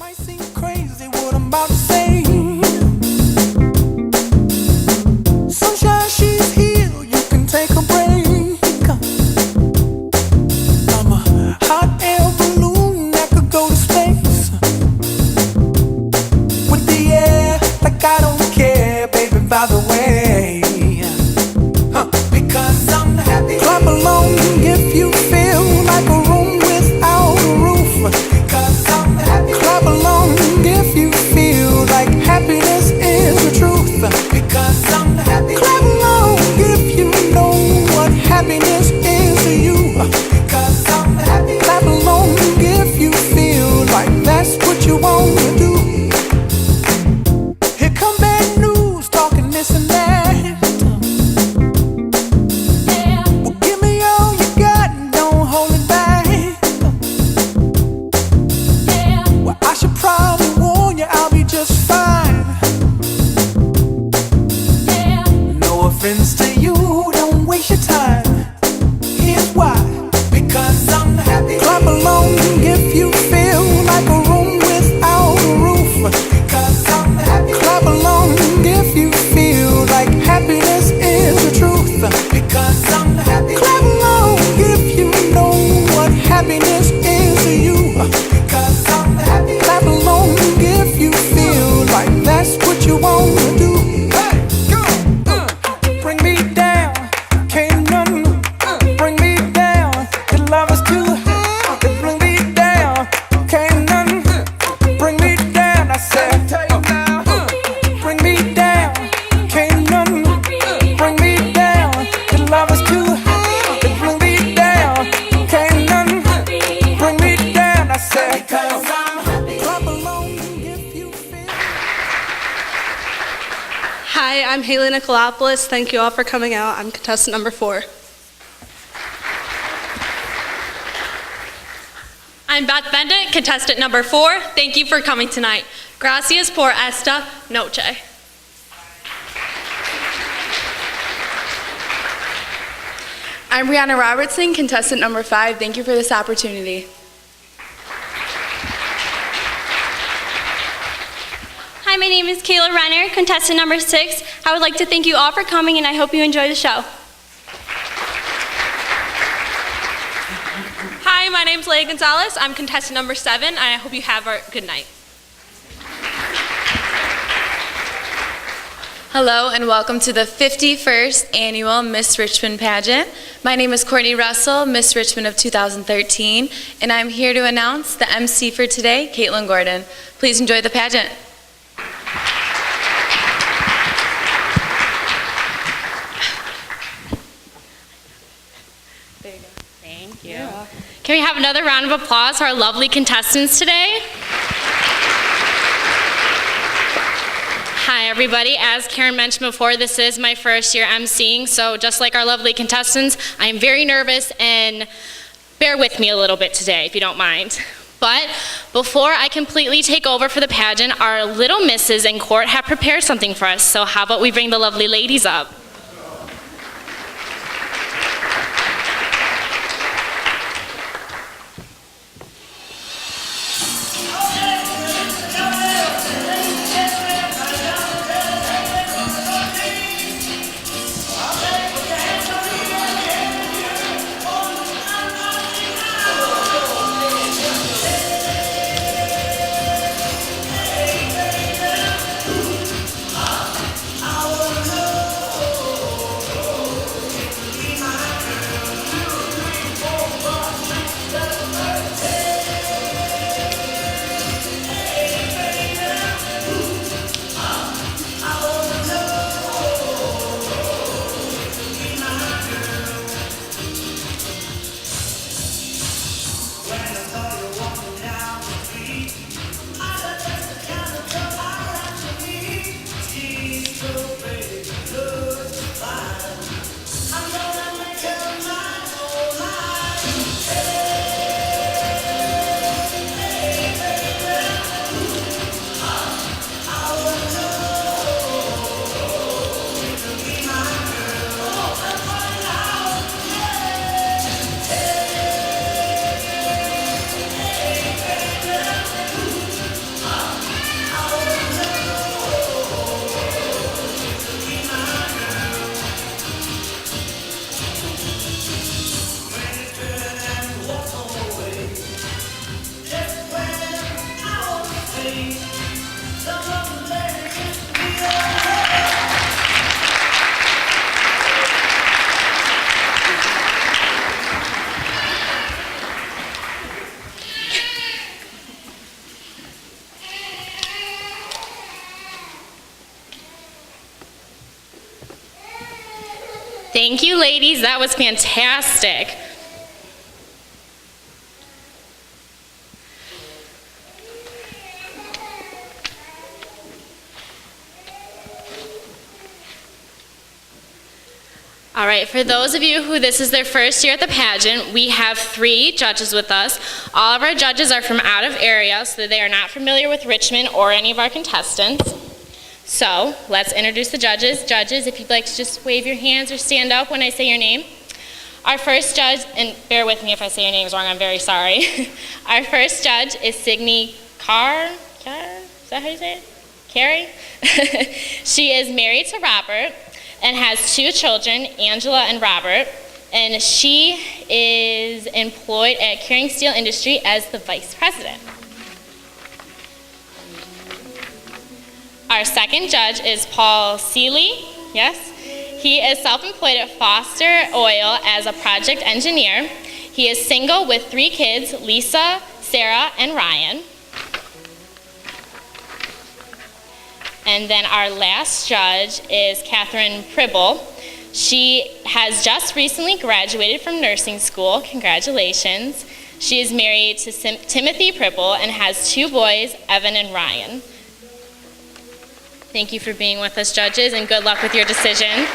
might seem crazy what I'm about to say. Sunshine, she's here, you can take a break. I'm a hot air balloon that could go to space. With the air, like I don't care, baby, by the way. Because I'm happy. Clap along if you feel like a room without a roof. Because I'm happy. Clap along if you feel like happiness is the truth. Because I'm happy. Clap along if you know what happiness is to you. Because I'm happy. Clap along if you feel like that's what you want to do. Here come bad news talking this and that. To you, don't waste your time. Here's why. Because I'm happy. Clap along if you feel like a room without a roof. Because I'm happy. Clap along if you feel like happiness is the truth. Because I'm happy. Clap along if you know what happiness is to you. Because I'm happy. Clap along if you feel like that's what you want to do. Hi, I'm Haley Nicolopoulos. Thank you all for coming out. I'm contestant number 4. I'm Beth Bendit, contestant number 4. Thank you for coming tonight. Gracias por esta noche. I'm Brianna Robertson, contestant number 5. Thank you for this opportunity. Hi, my name is Kayla Renner, contestant number 6. I would like to thank you all for coming, and I hope you enjoy the show. Hi, my name's Leia Gonzalez. I'm contestant number 7, and I hope you have a good night. Hello and welcome to the 51st Annual Miss Richmond Pageant. My name is Courtney Russell, Miss Richmond of 2013, and I'm here to announce the MC for today, Caitlin Gordon. Please enjoy the pageant. There you go. Thank you. Can we have another round of applause for our lovely contestants today? Hi everybody, as Karen mentioned before, this is my first year emceeing, so just like our lovely contestants, I am very nervous, and bear with me a little bit today if you don't mind. But before I completely take over for the pageant, our little misses in court have prepared something for us, so how about we bring the lovely ladies up? Thank you, ladies. That was fantastic. All right, for those of you who this is their first year at the pageant, we have 3 judges with us. All of our judges are from out of area, so they are not familiar with Richmond or any of our contestants. So let's introduce the judges. Judges, if you'd like to just wave your hands or stand up when I say your name. Our first judge, and bear with me if I say your names wrong, I'm very sorry. Our first judge is Signe Carr. Is that how you say it? Carrie? She is married to Robert and has 2 children, Angela and Robert, and she is employed at Curing Steel Industry as the vice president. Our second judge is Paul Seeley, yes? He is self-employed at Foster Oil as a project engineer. He is single with 3 kids, Lisa, Sarah, and Ryan. And then our last judge is Catherine Pribble. She has just recently graduated from nursing school. Congratulations. She is married to Timothy Pribble and has 2 boys, Evan and Ryan. Thank you for being with us, judges, and good luck with your decision.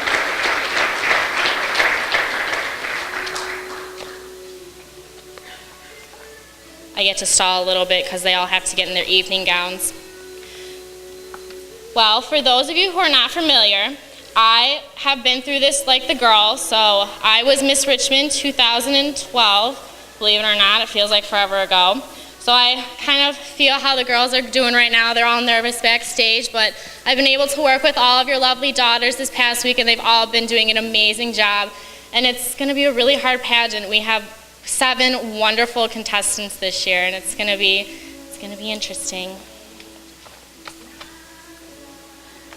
I get to stall a little bit because they all have to get in their evening gowns. Well, for those of you who are not familiar, I have been through this like the girls. So I was Miss Richmond 2012. Believe it or not, it feels like forever ago. So I kind of feel how the girls are doing right now. They're all nervous backstage, but I've been able to work with all of your lovely daughters this past week, and they've all been doing an amazing job. And it's going to be a really hard pageant. We have 7 wonderful contestants this year, and it's going to be interesting.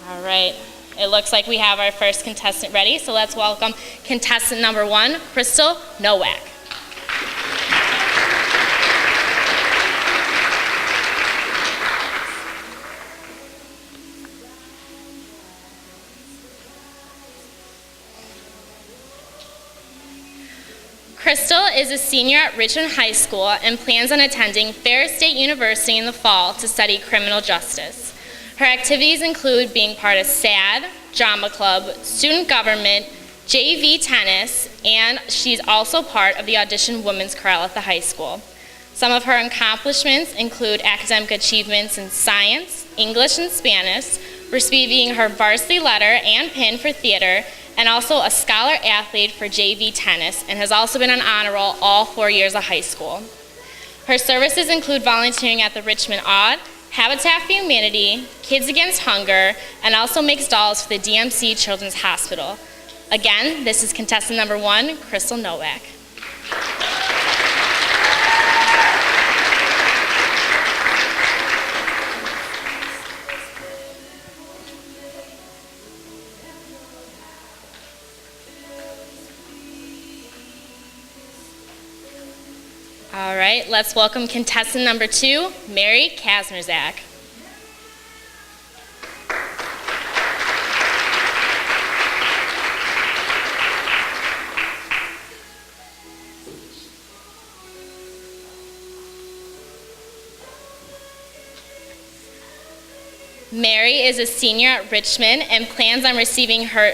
All right, it looks like we have our first contestant ready, so let's welcome contestant number 1, Crystal Nowak. Crystal is a senior at Richmond High School and plans on attending Ferris State University in the fall to study criminal justice. Her activities include being part of SAD, Drama Club, Student Government, JV Tennis, and she's also part of the Audition Women's Chorale at the high school. Some of her accomplishments include academic achievements in science, English, and Spanish, receiving her varsity letter and pin for theater, and also a scholar athlete for JV Tennis, and has also been on honor roll all 4 years of high school. Her services include volunteering at the Richmond Odd, Habitat for Humanity, Kids Against Hunger, and also makes dolls for the DMC Children's Hospital. Again, this is contestant number 1, Crystal Nowak. All right, let's welcome contestant number 2, Mary Kazmerzak. Mary is a senior at Richmond and plans on receiving her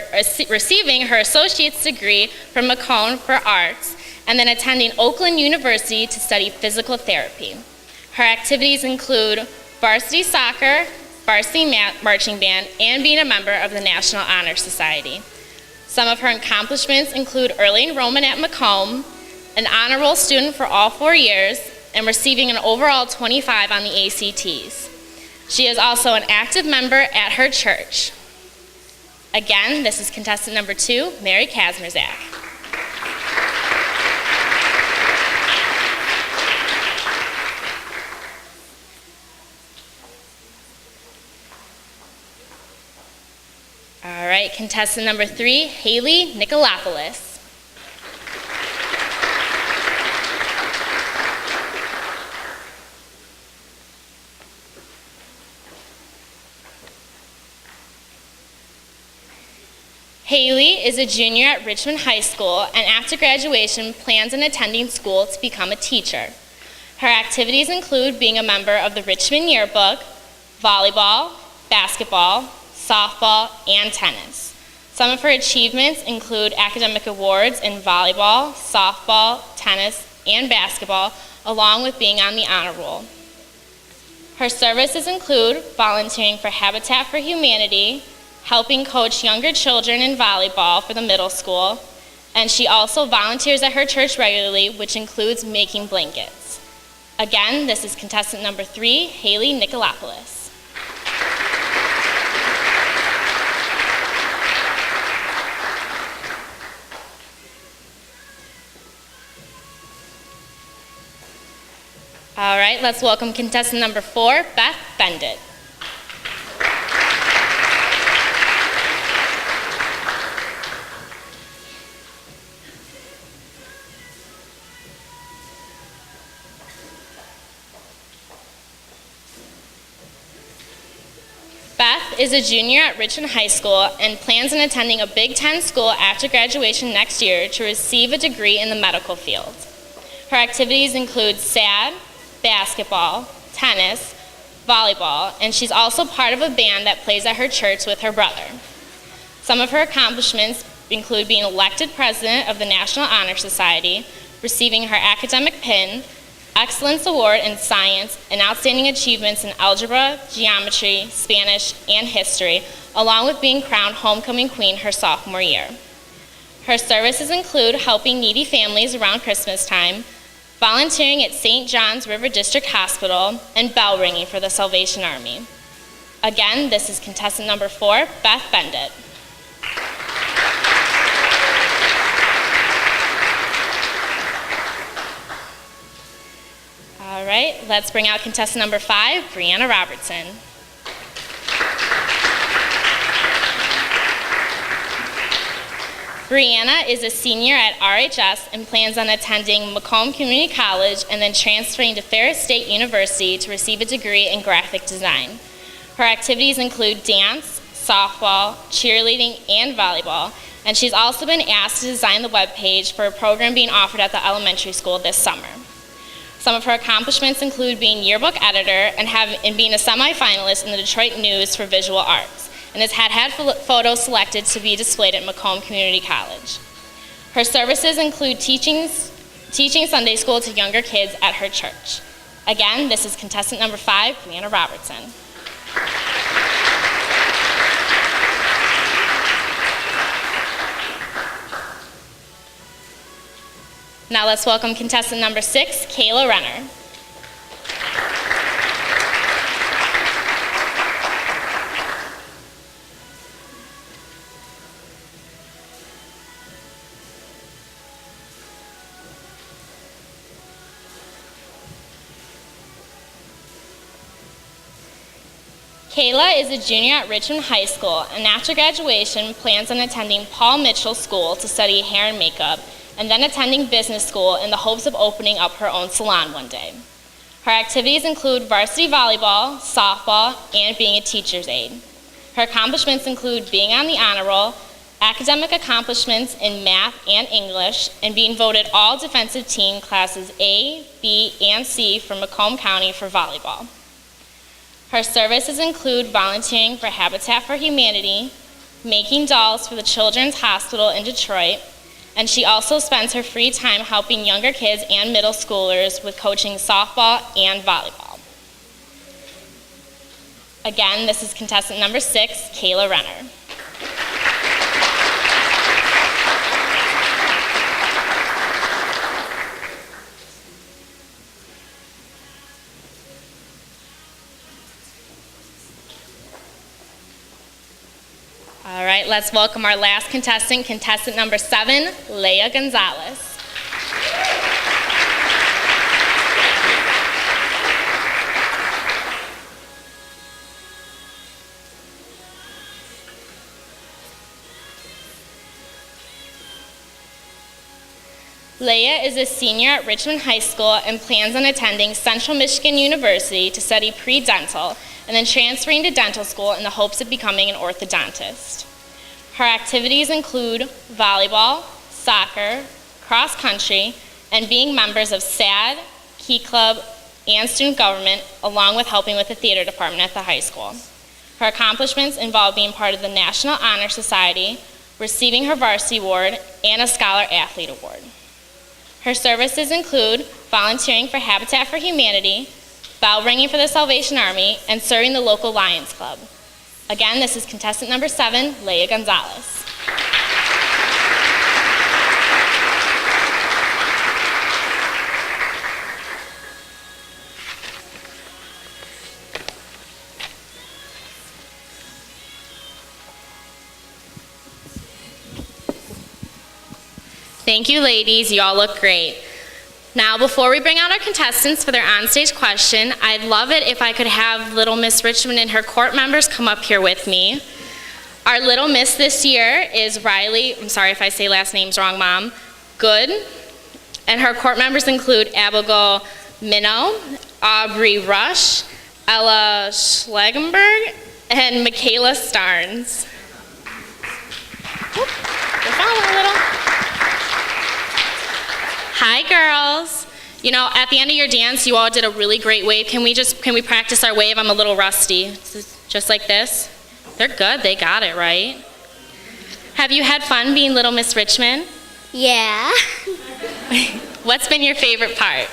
associate's degree from Macomb for Arts, and then attending Oakland University to study physical therapy. Her activities include varsity soccer, varsity marching band, and being a member of the National Honor Society. Some of her accomplishments include early enrollment at Macomb, an honor roll student for all 4 years, and receiving an overall 25 on the ACTs. She is also an active member at her church. Again, this is contestant number 2, Mary Kazmerzak. All right, contestant number 3, Haley Nicolopoulos. Haley is a junior at Richmond High School and after graduation plans on attending school to become a teacher. Her activities include being a member of the Richmond Yearbook, volleyball, basketball, softball, and tennis. Some of her achievements include academic awards in volleyball, softball, tennis, and basketball, along with being on the honor roll. Her services include volunteering for Habitat for Humanity, helping coach younger children in volleyball for the middle school, and she also volunteers at her church regularly, which includes making blankets. Again, this is contestant number 3, Haley Nicolopoulos. All right, let's welcome contestant number 4, Beth Bendit. Beth is a junior at Richmond High School and plans on attending a Big Ten school after graduation next year to receive a degree in the medical field. Her activities include SAD, basketball, tennis, volleyball, and she's also part of a band that plays at her church with her brother. Some of her accomplishments include being elected president of the National Honor Society, receiving her academic pin, Excellence Award in Science, and outstanding achievements in algebra, geometry, Spanish, and history, along with being crowned homecoming queen her sophomore year. Her services include helping needy families around Christmas time, volunteering at St. John's River District Hospital, and bell ringing for the Salvation Army. Again, this is contestant number 4, Beth Bendit. All right, let's bring out contestant number 5, Brianna Robertson. Brianna is a senior at RHS and plans on attending Macomb Community College and then transferring to Ferris State University to receive a degree in graphic design. Her activities include dance, softball, cheerleading, and volleyball, and she's also been asked to design the webpage for a program being offered at the elementary school this summer. Some of her accomplishments include being yearbook editor and being a semifinalist in the Detroit News for visual arts, and has had photos selected to be displayed at Macomb Community College. Her services include teaching Sunday school to younger kids at her church. Again, this is contestant number 5, Brianna Robertson. Now let's welcome contestant number 6, Kayla Renner. Kayla is a junior at Richmond High School and after graduation plans on attending Paul Mitchell School to study hair and makeup and then attending business school in the hopes of opening up her own salon one day. Her activities include varsity volleyball, softball, and being a teacher's aide. Her accomplishments include being on the honor roll, academic accomplishments in math and English, and being voted all defensive team classes A, B, and C for Macomb County for volleyball. Her services include volunteering for Habitat for Humanity, making dolls for the Children's Hospital in Detroit, and she also spends her free time helping younger kids and middle schoolers with coaching softball and volleyball. Again, this is contestant number 6, Kayla Renner. All right, let's welcome our last contestant, contestant number 7, Leah Gonzalez. Leah is a senior at Richmond High School and plans on attending Central Michigan University to study pre-dental and then transferring to dental school in the hopes of becoming an orthodontist. Her activities include volleyball, soccer, cross country, and being members of SAD, Key Club, and student government, along with helping with the theater department at the high school. Her accomplishments involve being part of the National Honor Society, receiving her varsity award, and a Scholar Athlete Award. Her services include volunteering for Habitat for Humanity, bell ringing for the Salvation Army, and serving the local Lions Club. Again, this is contestant number 7, Leia Gonzalez. Thank you, ladies. You all look great. Now, before we bring out our contestants for their onstage question, I'd love it if I could have Little Miss Richmond and her court members come up here with me. Our Little Miss this year is Riley, I'm sorry if I say last names wrong, Mom, Good. And her court members include Abigail Minnow, Aubrey Rush, Ella Schlegenberg, and Michaela Starnes. We're following a little. Hi, girls. You know, at the end of your dance, you all did a really great wave. Can we practice our wave? I'm a little rusty. Just like this. They're good. They got it, right? Have you had fun being Little Miss Richmond? Yeah. What's been your favorite part?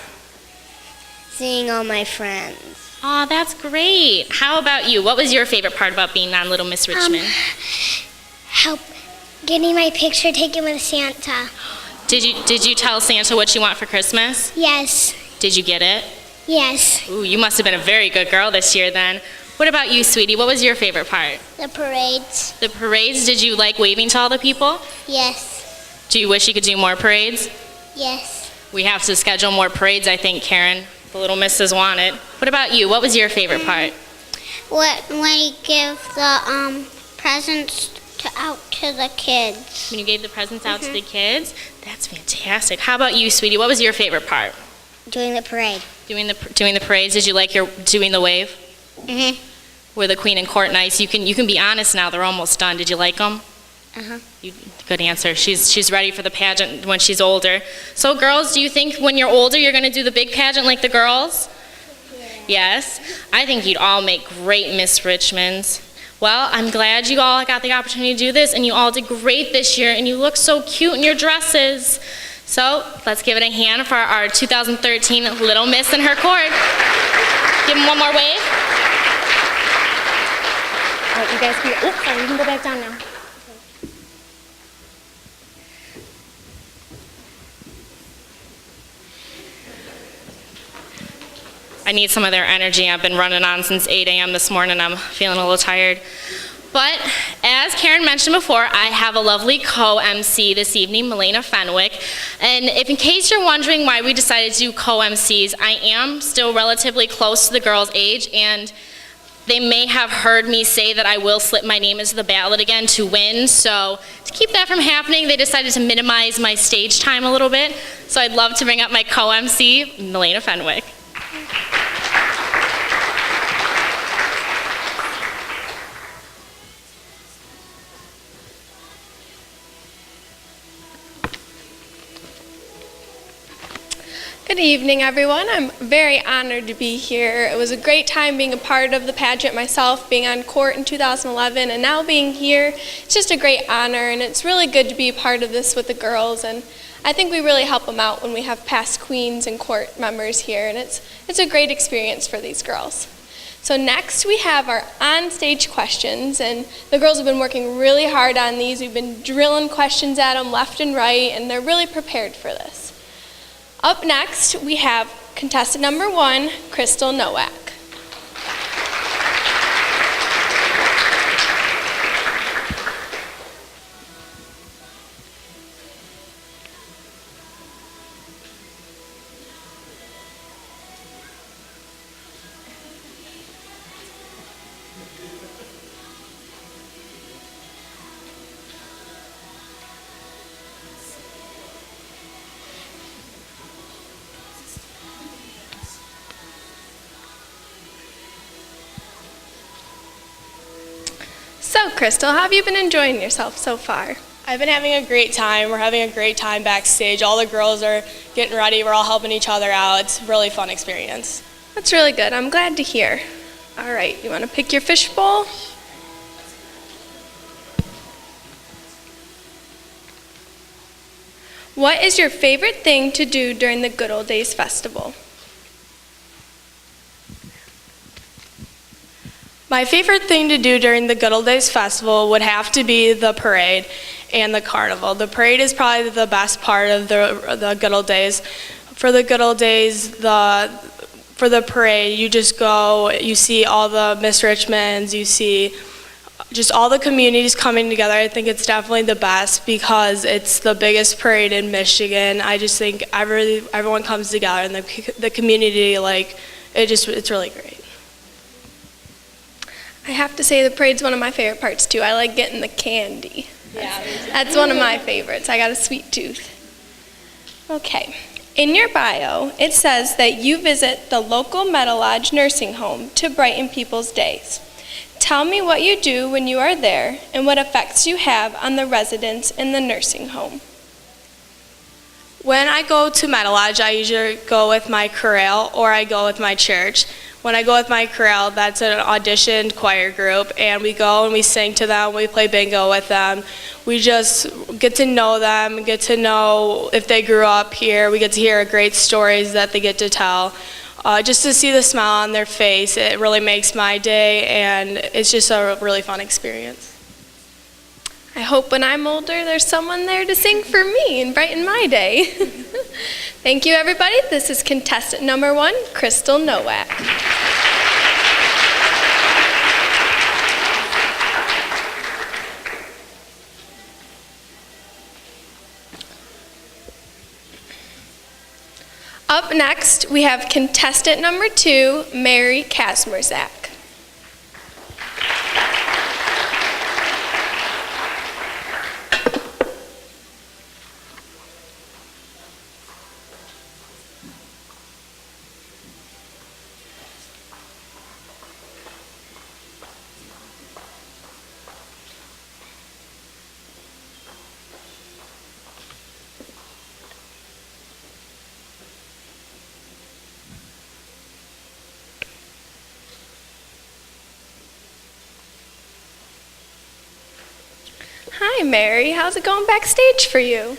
Seeing all my friends. Oh, that's great. How about you? What was your favorite part about being on Little Miss Richmond? Getting my picture taken with Santa. Did you tell Santa what you want for Christmas? Yes. Did you get it? Yes. Ooh, you must have been a very good girl this year then. What about you, sweetie? What was your favorite part? The parades. The parades? Did you like waving to all the people? Yes. Do you wish you could do more parades? Yes. We have to schedule more parades, I think, Karen. The little misses want it. What about you? What was your favorite part? When we give the presents out to the kids. When you gave the presents out to the kids? That's fantastic. How about you, sweetie? What was your favorite part? Doing the parade. Doing the parades. Did you like doing the wave? Mm-hmm. Were the Queen and Court nice? You can be honest now. They're almost done. Did you like them? Uh-huh. Good answer. She's ready for the pageant when she's older. So, girls, do you think when you're older you're going to do the big pageant like the girls? Yes. I think you'd all make great Miss Richmonds. Well, I'm glad you all got the opportunity to do this, and you all did great this year, and you look so cute in your dresses. So let's give it a hand for our 2013 Little Miss and her court. Give them one more wave. All right, you guys can, oops, sorry, you can go back down now. I need some of their energy. I've been running on since 8 a.m. this morning. I'm feeling a little tired. But as Karen mentioned before, I have a lovely co-MC this evening, Milena Fenwick. And if in case you're wondering why we decided to do co-MCs, I am still relatively close to the girls' age, and they may have heard me say that I will slip my name into the ballot again to win. So to keep that from happening, they decided to minimize my stage time a little bit. So I'd love to bring up my co-MC, Milena Fenwick. Good evening, everyone. I'm very honored to be here. It was a great time being a part of the pageant myself, being on court in 2011, and now being here. It's just a great honor, and it's really good to be a part of this with the girls, and I think we really help them out when we have past queens and court members here, and it's a great experience for these girls. So next we have our on-stage questions, and the girls have been working really hard on these. We've been drilling questions at them left and right, and they're really prepared for this. Up next, we have contestant number 1, Crystal Nowak. So, Crystal, how have you been enjoying yourself so far? I've been having a great time. We're having a great time backstage. All the girls are getting ready. We're all helping each other out. It's a really fun experience. That's really good. I'm glad to hear. All right, you want to pick your fishbowl? What is your favorite thing to do during the Good Old Days Festival? My favorite thing to do during the Good Old Days Festival would have to be the parade and the carnival. The parade is probably the best part of the Good Old Days. For the Good Old Days, for the parade, you just go, you see all the Miss Richmonds, you see just all the communities coming together. I think it's definitely the best because it's the biggest parade in Michigan. I just think everyone comes together and the community, it's really great. I have to say the parade's one of my favorite parts too. I like getting the candy. Yeah, That's one of my favorites. I got a sweet tooth. Okay. In your bio, it says that you visit the local Meadow Lodge nursing home to brighten people's days. Tell me what you do when you are there and what effects you have on the residents in the nursing home. When I go to Meadow Lodge, I usually go with my chorale or I go with my church. When I go with my chorale, that's an auditioned choir group, and we go and we sing to them, we play bingo with them. We just get to know them, get to know if they grew up here. We get to hear great stories that they get to tell. Just to see the smile on their face, it really makes my day, and it's just a really fun experience. I hope when I'm older there's someone there to sing for me and brighten my day. Thank you, everybody. This is contestant number 1, Crystal Nowak. Up next, we have contestant number 2, Mary Kasmerzak. Hi, Mary. How's it going backstage for you?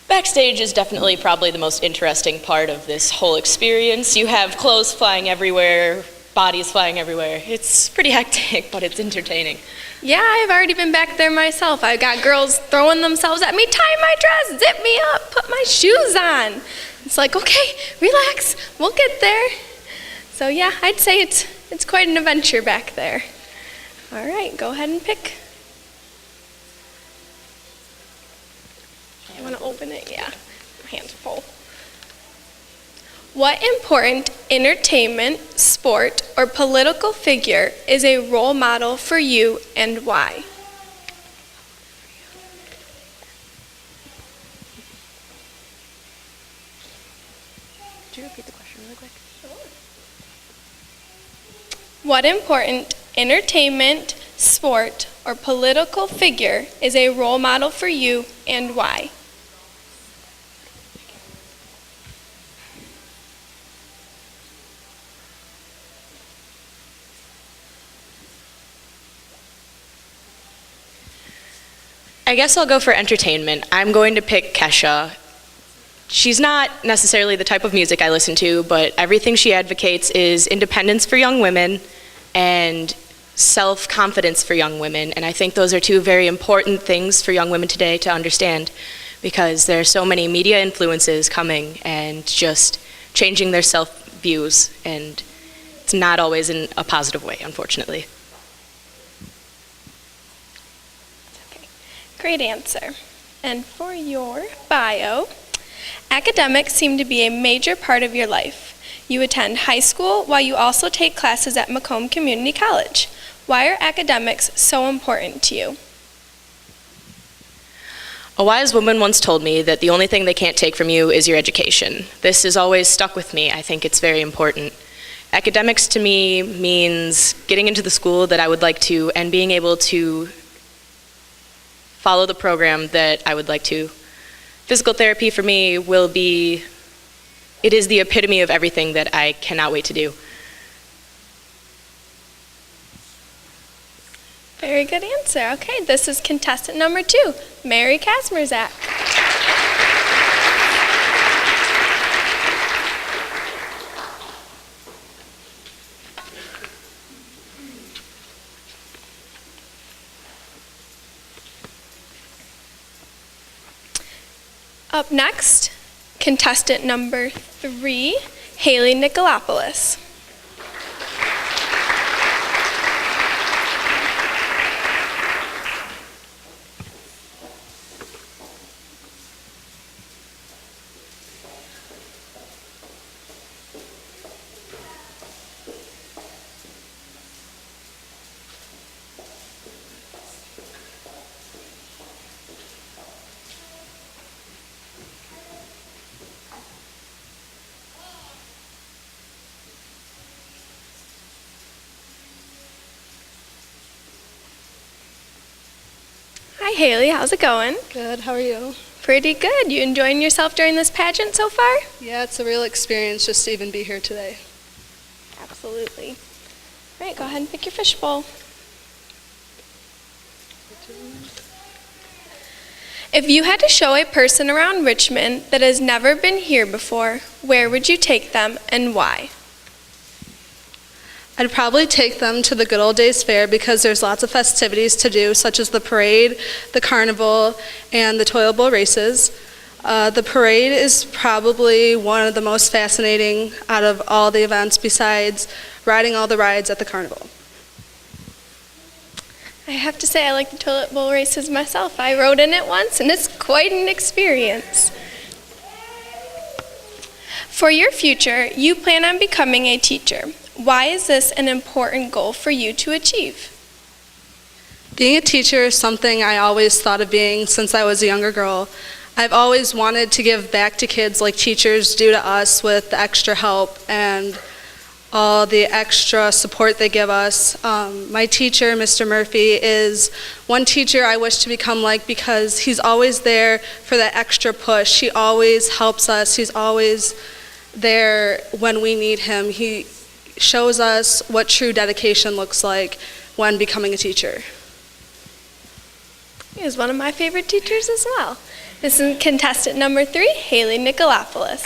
Backstage is definitely probably the most interesting part of this whole experience. You have clothes flying everywhere, bodies flying everywhere. It's pretty hectic, but it's entertaining. Yeah, I've already been back there myself. I got girls throwing themselves at me, tie my dress, zip me up, put my shoes on. It's like, okay, relax, we'll get there. So yeah, I'd say it's quite an adventure back there. All right, go ahead and pick. You want to open it? Yeah, my hands are full. What important entertainment, sport, or political figure is a role model for you and why? Could you repeat the question really quick? Sure. What important entertainment, sport, or political figure is a role model for you and why? I guess I'll go for entertainment. I'm going to pick Kesha. She's not necessarily the type of music I listen to, but everything she advocates is independence for young women and self-confidence for young women. And I think those are two very important things for young women today to understand, because there are so many media influences coming and just changing their self-views, and it's not always in a positive way, unfortunately. Great answer. And for your bio, academics seem to be a major part of your life. You attend high school while you also take classes at Macomb Community College. Why are academics so important to you? A wise woman once told me that the only thing they can't take from you is your education. This has always stuck with me. I think it's very important. Academics to me means getting into the school that I would like to and being able to follow the program that I would like to. Physical therapy for me it is the epitome of everything that I cannot wait to do. Very good answer. Okay, this is contestant number 2, Mary Kasmerzak. Up next, contestant number 3, Haley Nicolopoulos. Hi Haley, how's it going? Good, how are you? Pretty good. You enjoying yourself during this pageant so far? Yeah, it's a real experience just to even be here today. Absolutely. All right, go ahead and pick your fishbowl. If you had to show a person around Richmond that has never been here before, where would you take them and why? I'd probably take them to the Good Old Days Fair because there's lots of festivities to do, such as the parade, the carnival, and the toilet bowl races. The parade is probably one of the most fascinating out of all the events besides riding all the rides at the carnival. I have to say I like the toilet bowl races myself. I rode in it once and it's quite an experience. For your future, you plan on becoming a teacher. Why is this an important goal for you to achieve? Being a teacher is something I always thought of being since I was a younger girl. I've always wanted to give back to kids like teachers do to us with the extra help and all the extra support they give us. My teacher, Mr. Murphy, is one teacher I wish to become like because he's always there for that extra push. He always helps us. He's always there when we need him. He shows us what true dedication looks like when becoming a teacher. He was one of my favorite teachers as well. This is contestant number 3, Haley Nicolopoulos.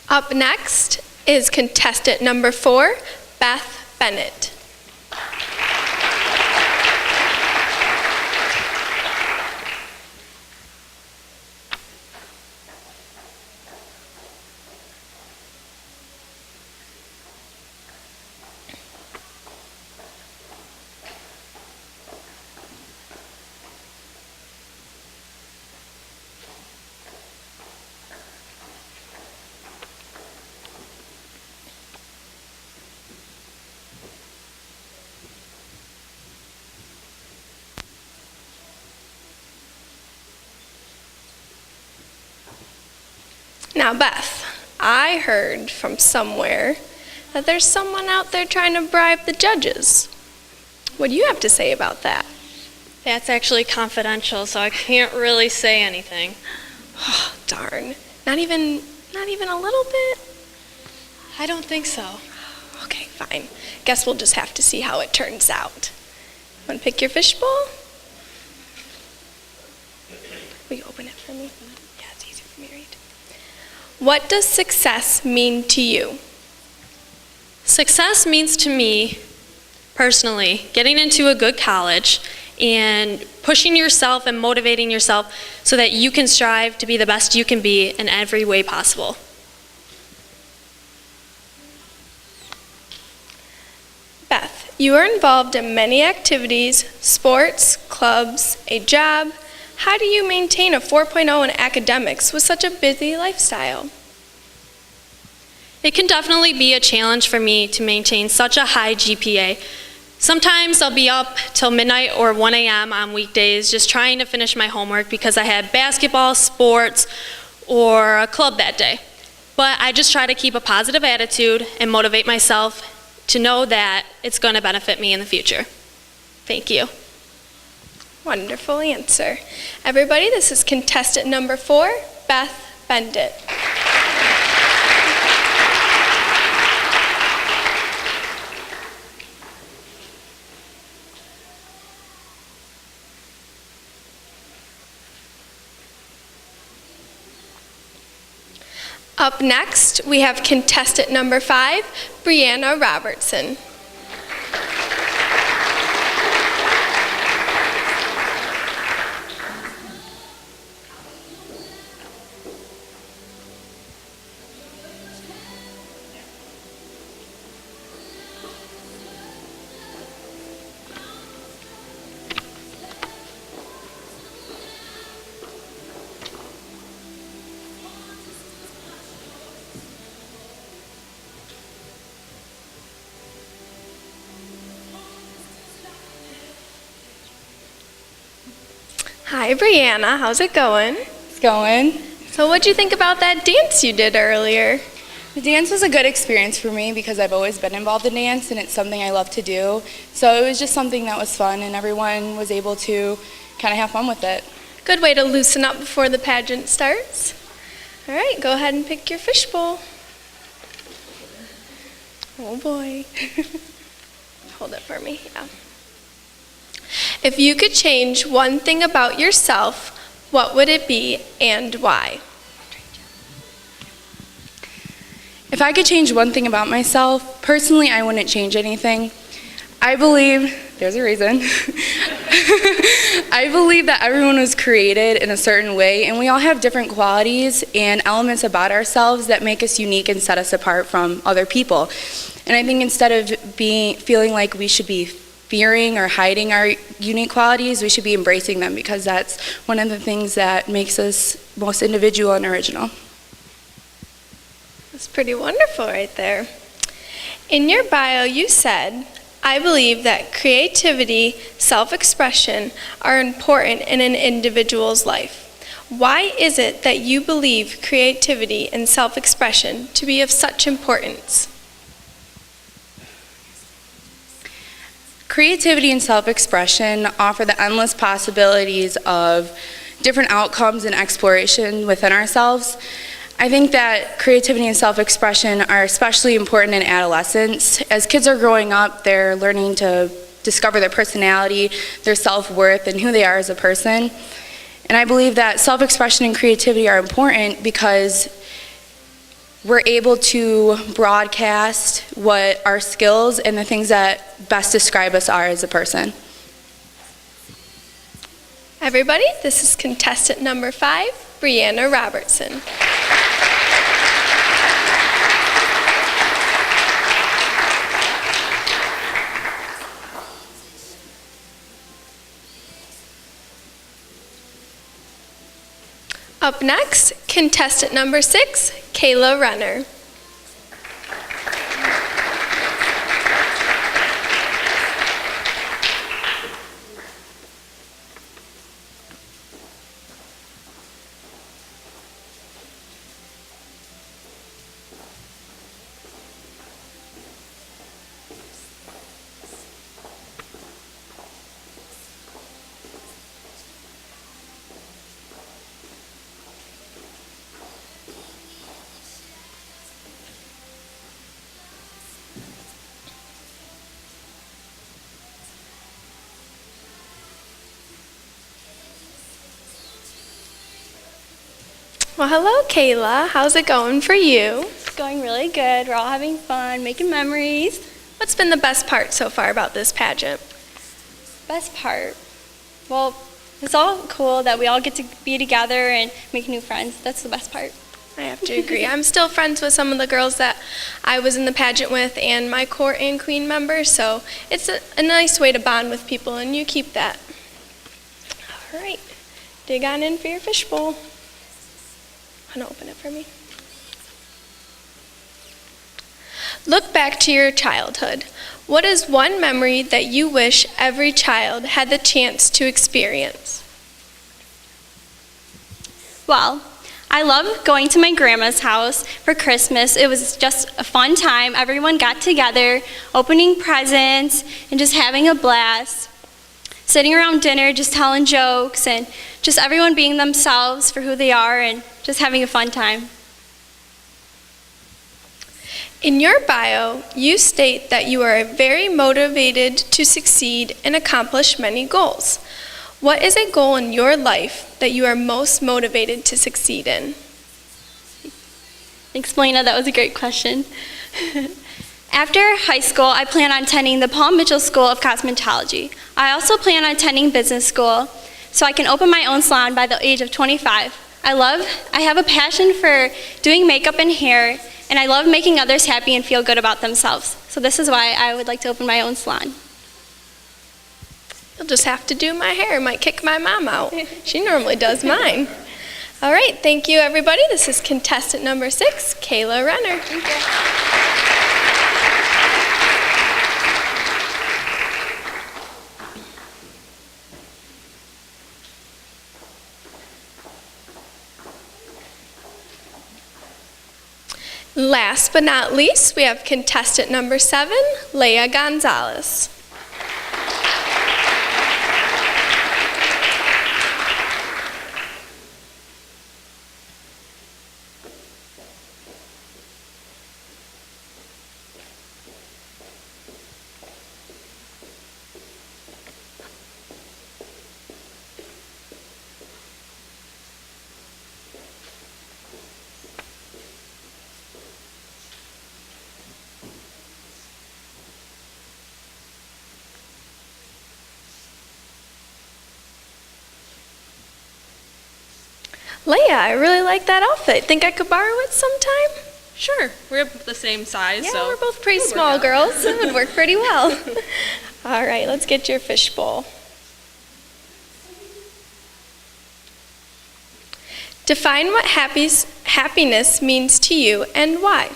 Up next is contestant number 4, Beth Bennett. Now, Beth, I heard from somewhere that there's someone out there trying to bribe the judges. What do you have to say about that? That's actually confidential, so I can't really say anything. Oh, darn. Not even a little bit? I don't think so. Okay, fine. Guess we'll just have to see how it turns out. Want to pick your fishbowl? Will you open it for me? Yeah, it's easier for me to read. What does success mean to you? Success means to me, personally, getting into a good college and pushing yourself and motivating yourself so that you can strive to be the best you can be in every way possible. Beth, you are involved in many activities, sports, clubs, a job. How do you maintain a 4.0 in academics with such a busy lifestyle? It can definitely be a challenge for me to maintain such a high GPA. Sometimes I'll be up till midnight or 1 a.m. on weekdays just trying to finish my homework because I had basketball, sports, or a club that day. But I just try to keep a positive attitude and motivate myself to know that it's going to benefit me in the future. Thank you. Wonderful answer. Everybody, this is contestant number 4, Beth Bendit. Up next, we have contestant number 5, Brianna Robertson. Hi, Brianna. How's it going? It's going. So what'd you think about that dance you did earlier? The dance was a good experience for me because I've always been involved in dance and it's something I love to do. So it was just something that was fun and everyone was able to kind of have fun with it. Good way to loosen up before the pageant starts. All right, go ahead and pick your fishbowl. Oh boy. Hold it for me, yeah. If you could change one thing about yourself, what would it be and why? If I could change one thing about myself, personally I wouldn't change anything. I believe, there's a reason, I believe that everyone was created in a certain way and we all have different qualities and elements about ourselves that make us unique and set us apart from other people. And I think instead of feeling like we should be fearing or hiding our unique qualities, we should be embracing them because that's one of the things that makes us most individual and original. That's pretty wonderful right there. In your bio, you said, I believe that creativity, self-expression are important in an individual's life. Why is it that you believe creativity and self-expression to be of such importance? Creativity and self-expression offer the endless possibilities of different outcomes and exploration within ourselves. I think that creativity and self-expression are especially important in adolescence. As kids are growing up, they're learning to discover their personality, their self-worth, and who they are as a person. And I believe that self-expression and creativity are important because we're able to broadcast what our skills and the things that best describe us are as a person. Everybody, this is contestant number 5, Brianna Robertson. Up next, contestant number 6, Kayla Renner. Well, hello, Kayla. How's it going for you? It's going really good. We're all having fun, making memories. What's been the best part so far about this pageant? Best part? Well, it's all cool that we all get to be together and make new friends. That's the best part. I have to agree. I'm still friends with some of the girls that I was in the pageant with and my court and queen members, so it's a nice way to bond with people, and you keep that. All right. Dig on in for your fishbowl. Want to open it for me? Look back to your childhood. What is one memory that you wish every child had the chance to experience? Well, I love going to my grandma's house for Christmas. It was just a fun time. Everyone got together, opening presents, and just having a blast. Sitting around dinner, just telling jokes, and just everyone being themselves for who they are, and just having a fun time. In your bio, you state that you are very motivated to succeed and accomplish many goals. What is a goal in your life that you are most motivated to succeed in? Thanks, Melina. That was a great question. After high school, I plan on attending the Paul Mitchell School of Cosmetology. I also plan on attending business school so I can open my own salon by the age of 25. I have a passion for doing makeup and hair, and I love making others happy and feel good about themselves. So this is why I would like to open my own salon. You'll just have to do my hair. Might kick my mom out. She normally does mine. All right, thank you, everybody. This is contestant number 6, Kayla Renner. Thank you. Last but not least, we have contestant number 7, Leah Gonzalez. Leah, I really like that outfit. Think I could borrow it sometime? Sure, we're the same size. Yeah, so we're both pretty small girls. It would work pretty well. All right, let's get your fishbowl. Define what happiness means to you and why.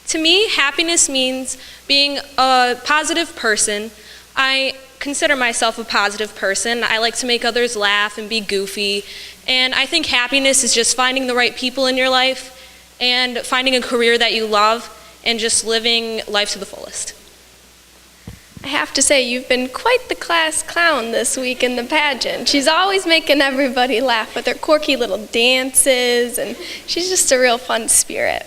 To me, happiness means being a positive person. I consider myself a positive person. I like to make others laugh and be goofy. And I think happiness is just finding the right people in your life and finding a career that you love and just living life to the fullest. I have to say, you've been quite the class clown this week in the pageant. She's always making everybody laugh with her quirky little dances, and she's just a real fun spirit.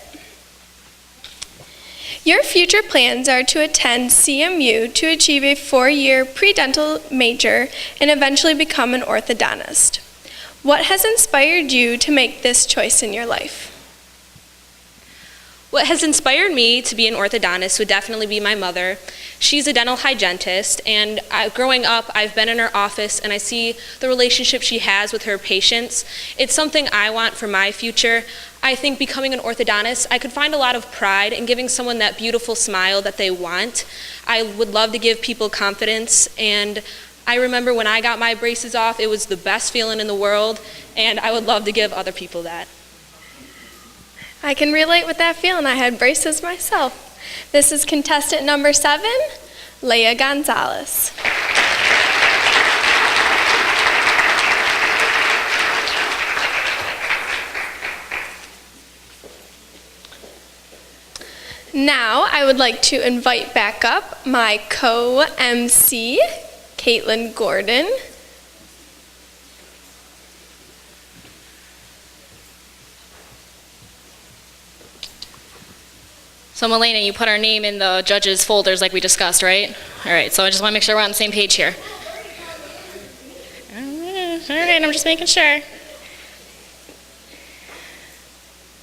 Your future plans are to attend CMU to achieve a 4-year pre-dental major and eventually become an orthodontist. What has inspired you to make this choice in your life? What has inspired me to be an orthodontist would definitely be my mother. She's a dental hygienist, and growing up, I've been in her office and I see the relationship she has with her patients. It's something I want for my future. I think becoming an orthodontist, I could find a lot of pride in giving someone that beautiful smile that they want. I would love to give people confidence, and I remember when I got my braces off, it was the best feeling in the world, and I would love to give other people that. I can relate with that feeling. I had braces myself. This is contestant number 7, Leah Gonzalez. Now I would like to invite back up my co-MC, Caitlin Gordon. So Melina, you put our name in the judges' folders like we discussed, right? All right, so I just want to make sure we're on the same page here. All right, I'm just making sure.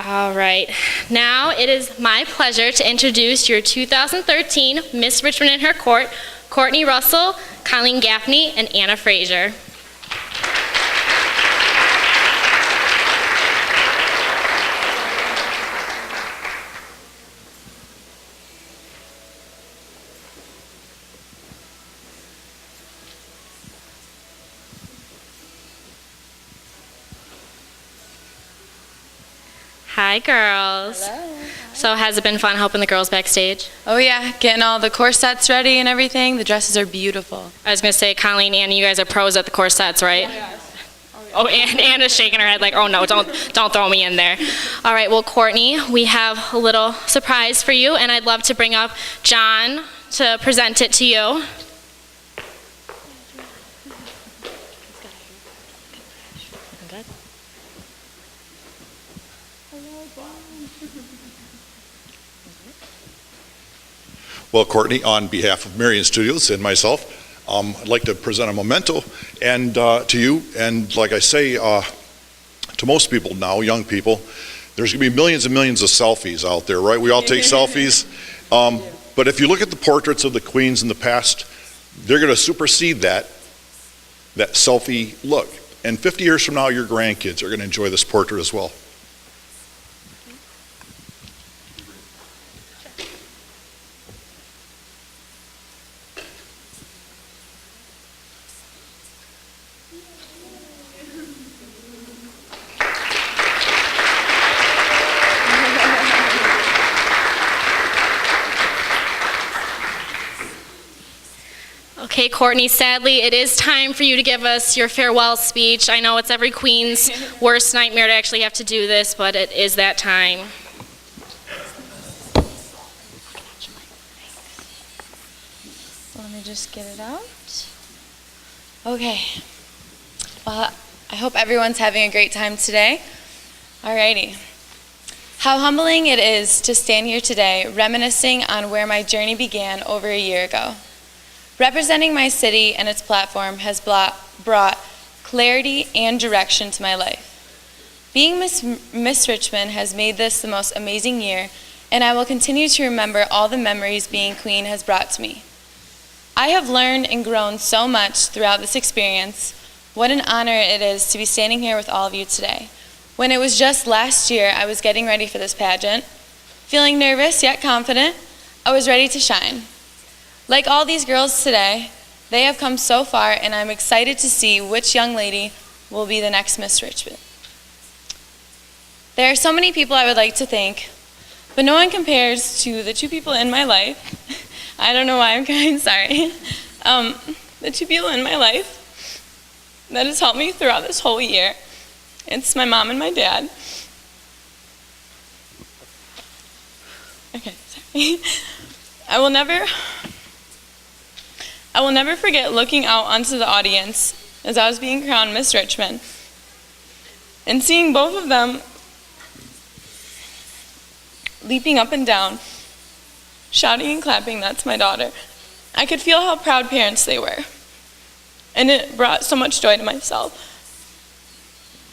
All right, now it is my pleasure to introduce your 2013 Miss Richmond and her court, Courtney Russell, Colleen Gaffney, and Anna Frazier. Hi, girls. Hello. So has it been fun helping the girls backstage? Oh yeah, getting all the corsets ready and everything. The dresses are beautiful. I was going to say, Colleen, Annie, you guys are pros at the corsets, right? Yes. Oh, Anna's shaking her head like, oh no, don't throw me in there. All right, well, Courtney, we have a little surprise for you, and I'd love to bring up John to present it to you. Well, Courtney, on behalf of Marion Studios and myself, I'd like to present a memento and to you. And like I say, to most people now, young people, there's going to be millions and millions of selfies out there, right? We all take selfies. But if you look at the portraits of the queens in the past, they're going to supersede that selfie look. And 50 years from now, your grandkids are going to enjoy this portrait as well. Okay, Courtney, sadly, it is time for you to give us your farewell speech. I know it's every queen's worst nightmare to actually have to do this, but it is that time. Let me just get it out. Okay. Well, I hope everyone's having a great time today. Alrighty. How humbling it is to stand here today reminiscing on where my journey began over a year ago. Representing my city and its platform has brought clarity and direction to my life. Being Miss Richmond has made this the most amazing year, and I will continue to remember all the memories being queen has brought to me. I have learned and grown so much throughout this experience. What an honor it is to be standing here with all of you today. When it was just last year I was getting ready for this pageant, feeling nervous yet confident, I was ready to shine. Like all these girls today, they have come so far, and I'm excited to see which young lady will be the next Miss Richmond. There are so many people I would like to thank, but no one compares to the two people in my life. I don't know why I'm crying, sorry. The two people in my life that has helped me throughout this whole year. It's my mom and my dad. Okay, sorry. I will never forget looking out onto the audience as I was being crowned Miss Richmond and seeing both of them leaping up and down, shouting and clapping, "That's my daughter." I could feel how proud parents they were, and it brought so much joy to myself.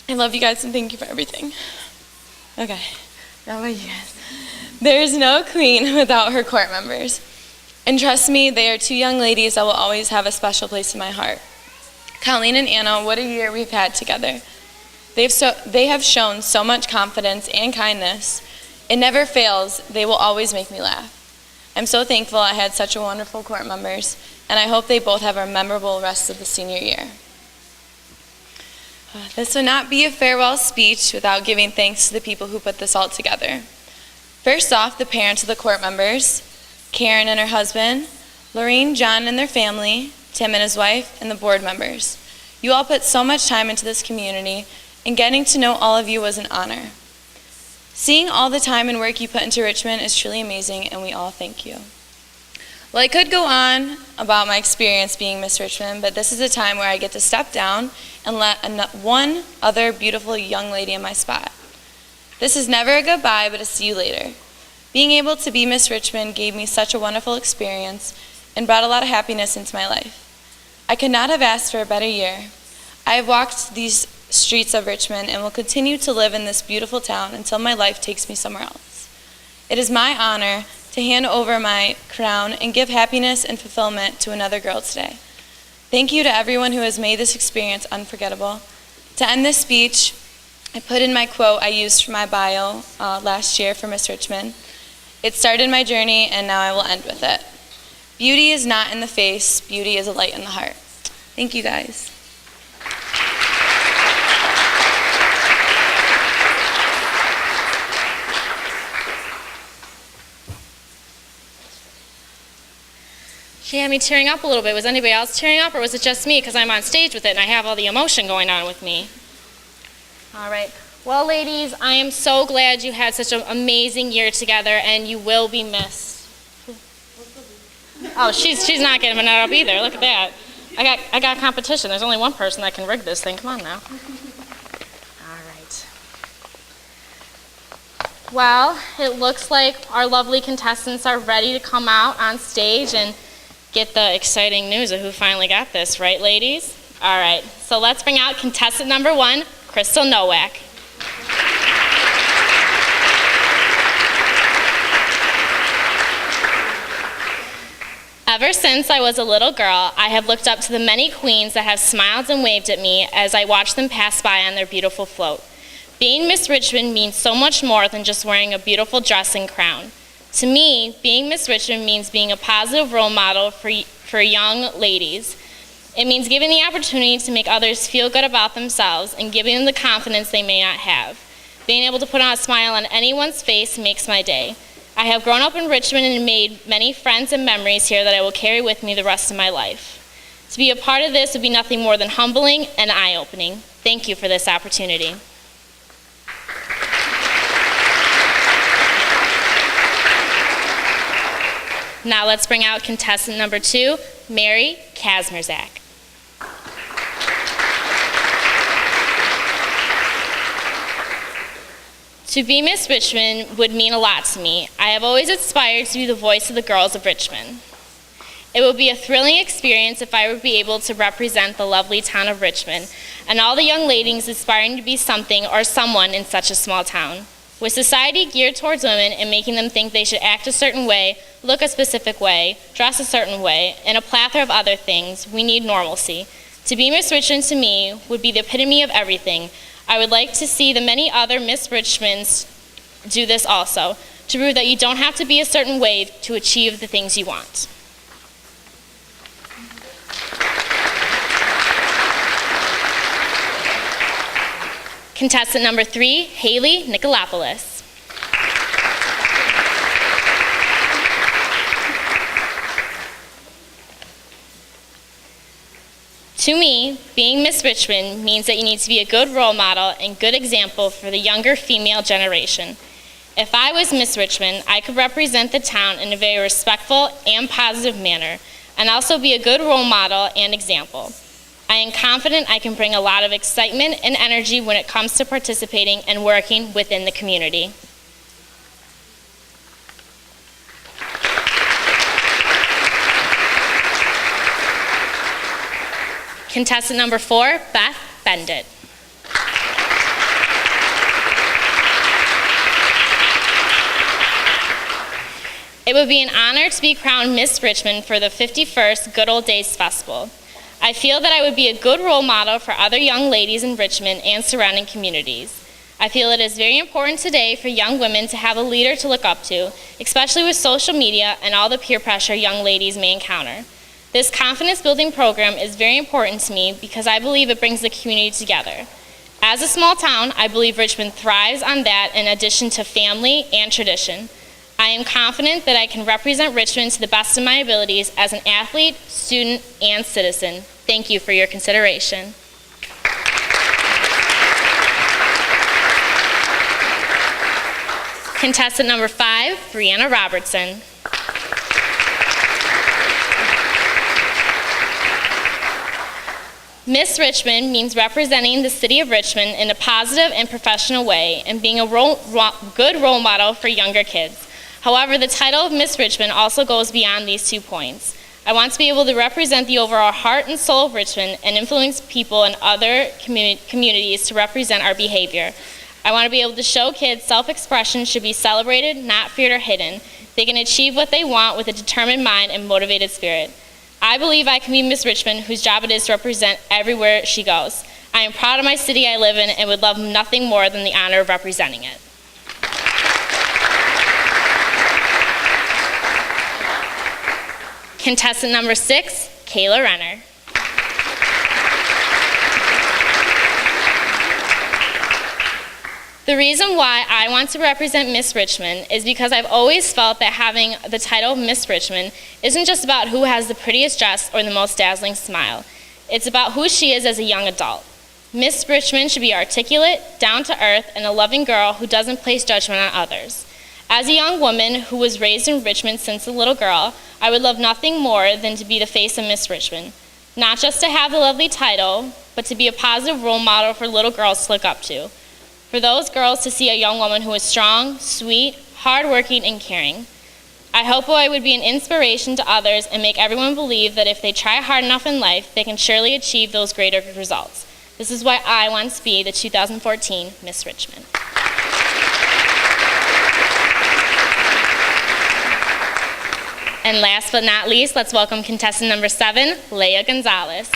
I love you guys and thank you for everything. Okay, how about you guys? There is no queen without her court members. And trust me, they are two young ladies that will always have a special place in my heart. Colleen and Anna, what a year we've had together. They have shown so much confidence and kindness. It never fails. They will always make me laugh. I'm so thankful I had such a wonderful court members, and I hope they both have a memorable rest of the senior year. This would not be a farewell speech without giving thanks to the people who put this all together. First off, the parents of the court members, Karen and her husband, Lorraine, John and their family, Tim and his wife, and the board members. You all put so much time into this community, and getting to know all of you was an honor. Seeing all the time and work you put into Richmond is truly amazing, and we all thank you. Well, I could go on about my experience being Miss Richmond, but this is a time where I get to step down and let one other beautiful young lady in my spot. This is never a goodbye, but a see you later. Being able to be Miss Richmond gave me such a wonderful experience and brought a lot of happiness into my life. I could not have asked for a better year. I have walked these streets of Richmond and will continue to live in this beautiful town until my life takes me somewhere else. It is my honor to hand over my crown and give happiness and fulfillment to another girl today. Thank you to everyone who has made this experience unforgettable. To end this speech, I put in my quote I used for my bio last year for Miss Richmond. It started my journey, and now I will end with it. Beauty is not in the face, beauty is a light in the heart. Thank you guys. She had me tearing up a little bit. Was anybody else tearing up, or was it just me because I'm on stage with it and I have all the emotion going on with me? All right. Well, ladies, I am so glad you had such an amazing year together, and you will be missed. Oh, she's not getting it up either. Look at that. I got competition. There's only one person that can rig this thing. Come on now. All right. Well, it looks like our lovely contestants are ready to come out on stage and get the exciting news of who finally got this, right, ladies? All right. So let's bring out contestant number 1, Crystal Nowak. Ever since I was a little girl, I have looked up to the many queens that have smiled and waved at me as I watched them pass by on their beautiful float. Being Miss Richmond means so much more than just wearing a beautiful dress and crown. To me, being Miss Richmond means being a positive role model for young ladies. It means giving the opportunity to make others feel good about themselves and giving them the confidence they may not have. Being able to put on a smile on anyone's face makes my day. I have grown up in Richmond and made many friends and memories here that I will carry with me the rest of my life. To be a part of this would be nothing more than humbling and eye-opening. Thank you for this opportunity. Now let's bring out contestant number 2, Mary Kazmerzak. To be Miss Richmond would mean a lot to me. I have always aspired to be the voice of the girls of Richmond. It would be a thrilling experience if I would be able to represent the lovely town of Richmond and all the young ladies aspiring to be something or someone in such a small town. With society geared towards women and making them think they should act a certain way, look a specific way, dress a certain way, and a plethora of other things, we need normalcy. To be Miss Richmond to me would be the epitome of everything. I would like to see the many other Miss Richmonds do this also, to prove that you don't have to be a certain way to achieve the things you want. Contestant number 3, Haley Nicolopoulos. To me, being Miss Richmond means that you need to be a good role model and good example for the younger female generation. If I was Miss Richmond, I could represent the town in a very respectful and positive manner, and also be a good role model and example. I am confident I can bring a lot of excitement and energy when it comes to participating and working within the community. Contestant number 4, Beth Bendit. It would be an honor to be crowned Miss Richmond for the 51st Good Old Days Festival. I feel that I would be a good role model for other young ladies in Richmond and surrounding communities. I feel it is very important today for young women to have a leader to look up to, especially with social media and all the peer pressure young ladies may encounter. This confidence-building program is very important to me because I believe it brings the community together. As a small town, I believe Richmond thrives on that in addition to family and tradition. I am confident that I can represent Richmond to the best of my abilities as an athlete, student, and citizen. Thank you for your consideration. Contestant number 5, Brianna Robertson. Miss Richmond means representing the city of Richmond in a positive and professional way and being a good role model for younger kids. However, the title of Miss Richmond also goes beyond these 2 points. I want to be able to represent the overall heart and soul of Richmond and influence people in other communities to represent our behavior. I want to be able to show kids self-expression should be celebrated, not feared or hidden. They can achieve what they want with a determined mind and motivated spirit. I believe I can be Miss Richmond, whose job it is to represent everywhere she goes. I am proud of my city I live in and would love nothing more than the honor of representing it. Contestant number 6, Kayla Renner. The reason why I want to represent Miss Richmond is because I've always felt that having the title of Miss Richmond isn't just about who has the prettiest dress or the most dazzling smile. It's about who she is as a young adult. Miss Richmond should be articulate, down to earth, and a loving girl who doesn't place judgment on others. As a young woman who was raised in Richmond since a little girl, I would love nothing more than to be the face of Miss Richmond. Not just to have the lovely title, but to be a positive role model for little girls to look up to. For those girls to see a young woman who is strong, sweet, hardworking, and caring. I hope I would be an inspiration to others and make everyone believe that if they try hard enough in life, they can surely achieve those greater results. This is why I want to be the 2014 Miss Richmond. And last but not least, let's welcome contestant number 7, Leah Gonzalez.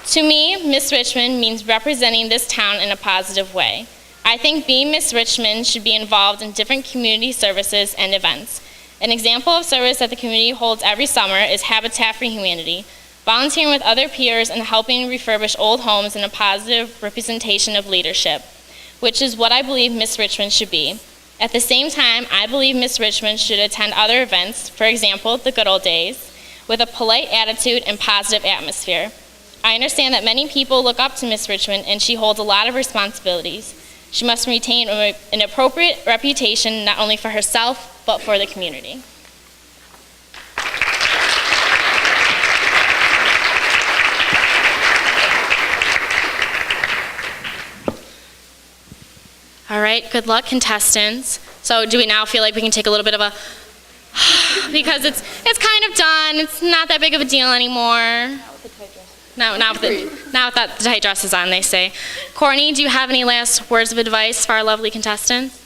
To me, Miss Richmond means representing this town in a positive way. I think being Miss Richmond should be involved in different community services and events. An example of service that the community holds every summer is Habitat for Humanity, volunteering with other peers and helping refurbish old homes in a positive representation of leadership, which is what I believe Miss Richmond should be. At the same time, I believe Miss Richmond should attend other events, for example, the good old days, with a polite attitude and positive atmosphere. I understand that many people look up to Miss Richmond and she holds a lot of responsibilities. She must retain an appropriate reputation not only for herself, but for the community. All right, good luck, contestants. So do we now feel like we can take a little bit of a, because it's kind of done, it's not that big of a deal anymore. Now with the tight dress is on, they say. Courtney, do you have any last words of advice for our lovely contestants?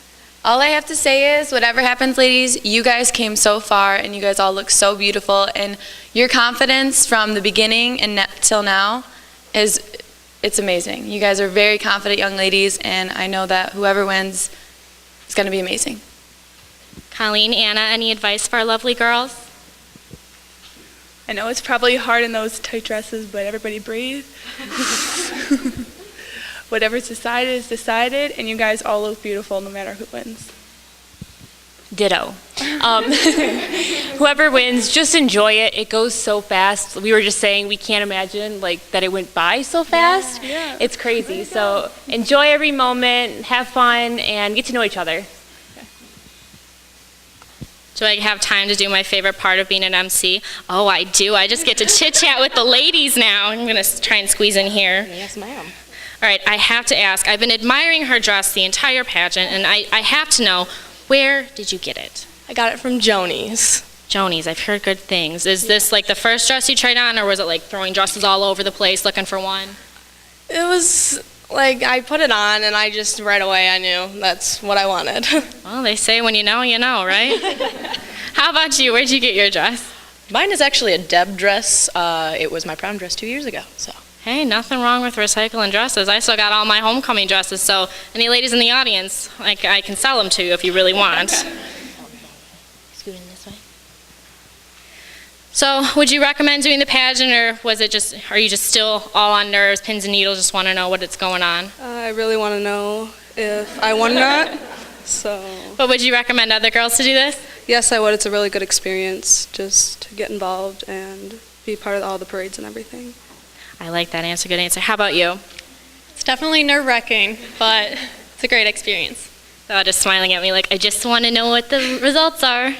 All I have to say is, whatever happens, ladies, you guys came so far and you guys all look so beautiful, and your confidence from the beginning and till now it's amazing. You guys are very confident young ladies, and I know that whoever wins is going to be amazing. Colleen, Anna, any advice for our lovely girls? I know it's probably hard in those tight dresses, but everybody breathe. Whatever's decided is decided, and you guys all look beautiful no matter who wins. Ditto. Whoever wins, just enjoy it. It goes so fast. We were just saying we can't imagine that it went by so fast. Yeah. It's crazy. So enjoy every moment, have fun, and get to know each other. Do I have time to do my favorite part of being an MC? Oh, I do. I just get to chit-chat with the ladies now. I'm going to try and squeeze in here. Yes, ma'am. All right, I have to ask. I've been admiring her dress the entire pageant, and I have to know, where did you get it? I got it from Joni's. Joni's, I've heard good things. Is this like the first dress you tried on, or was it like throwing dresses all over the place looking for one? It was like I put it on, and I just right away I knew that's what I wanted. Well, they say when you know, right? How about you? Where'd you get your dress? Mine is actually a Deb dress. It was my prom dress 2 years ago. So. Hey, nothing wrong with recycling dresses. I still got all my homecoming dresses, so any ladies in the audience, I can sell them to you if you really want. Scooting this way. So, would you recommend doing the pageant, or are you just still all on nerves, pins and needles, just want to know what it's going on? I really want to know if I won or not. So. But would you recommend other girls to do this? Yes, I would. It's a really good experience just to get involved and be part of all the parades and everything. I like that answer. Good answer. How about you? It's definitely nerve-wracking, but it's a great experience. So just smiling at me like, I just want to know what the results are.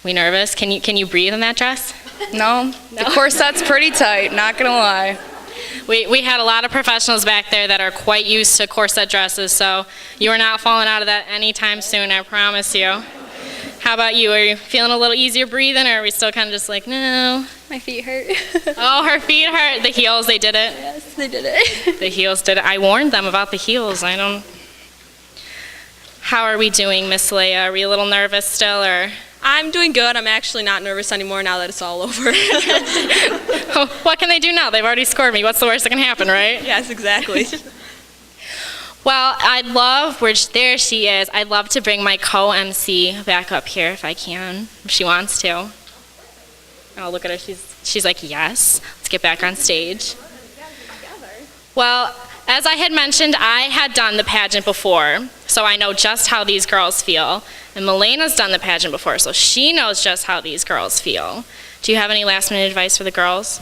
We nervous? Can you breathe in that dress? No, the corset's pretty tight, not gonna lie. We had a lot of professionals back there that are quite used to corset dresses, so you are not falling out of that anytime soon, I promise you. How about you? Are you feeling a little easier breathing, or are we still kind of just like, no? My feet hurt. Oh, her feet hurt. The heels, they did it? Yes, they did it. The heels did it. I warned them about the heels. How are we doing, Miss Leia? Are we a little nervous still, or? I'm doing good. I'm actually not nervous anymore now that it's all over. What can they do now? They've already scored me. What's the worst that can happen, right? Yes, exactly. Well, there she is. I'd love to bring my co-MC back up here if I can, if she wants to. Oh, look at her. She's like, yes. Let's get back on stage. Well, as I had mentioned, I had done the pageant before, so I know just how these girls feel. And Milena's done the pageant before, so she knows just how these girls feel. Do you have any last-minute advice for the girls?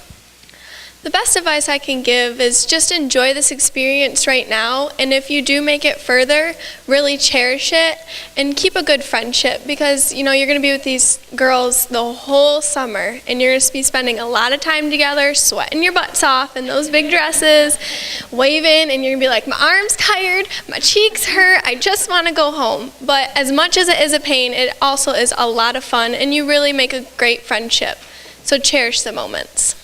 The best advice I can give is just enjoy this experience right now, and if you do make it further, really cherish it and keep a good friendship, because you're going to be with these girls the whole summer and you're going to be spending a lot of time together, sweating your butts off in those big dresses, waving, and you're going to be like, my arm's tired, my cheeks hurt, I just want to go home. But as much as it is a pain, it also is a lot of fun, and you really make a great friendship. So cherish the moments.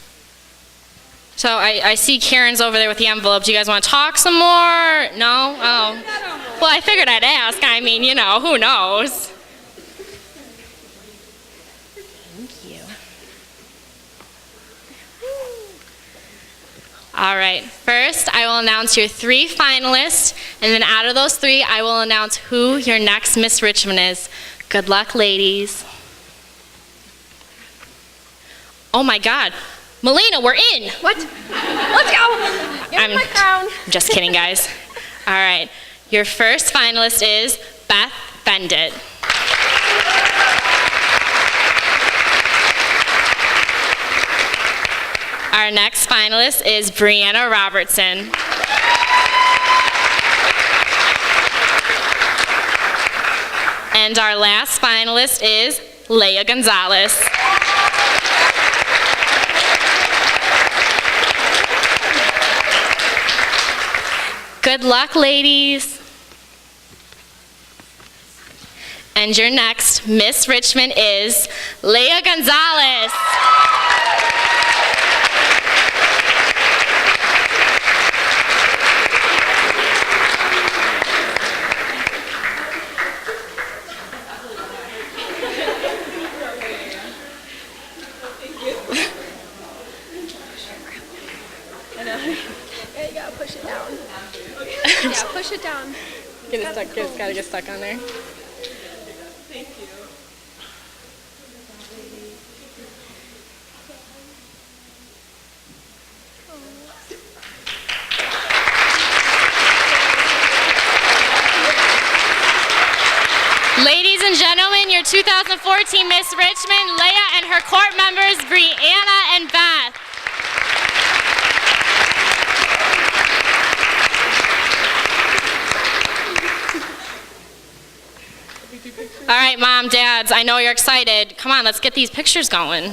So I see Karen's over there with the envelope. Do you guys want to talk some more? No? Oh. Well, I figured I'd ask. I mean, who knows? Thank you. All right. First, I will announce your 3 finalists, and then out of those 3, I will announce who your next Miss Richmond is. Good luck, ladies. Oh, my God. Milena, we're in. What? Let's go. Give me my crown. I'm just kidding, guys. All right. Your first finalist is Beth Bendit. Our next finalist is Brianna Robertson. And our last finalist is Leah Gonzalez. Good luck, ladies. And your next Miss Richmond is Leah Gonzalez. You gotta push it down. Yeah, push it down. Get it stuck. It's gotta get stuck on there. Thank you. Ladies and gentlemen, your 2014 Miss Richmond, Leah, and her court members, Brianna and Beth. All right, Mom, Dads, I know you're excited. Come on, let's get these pictures going.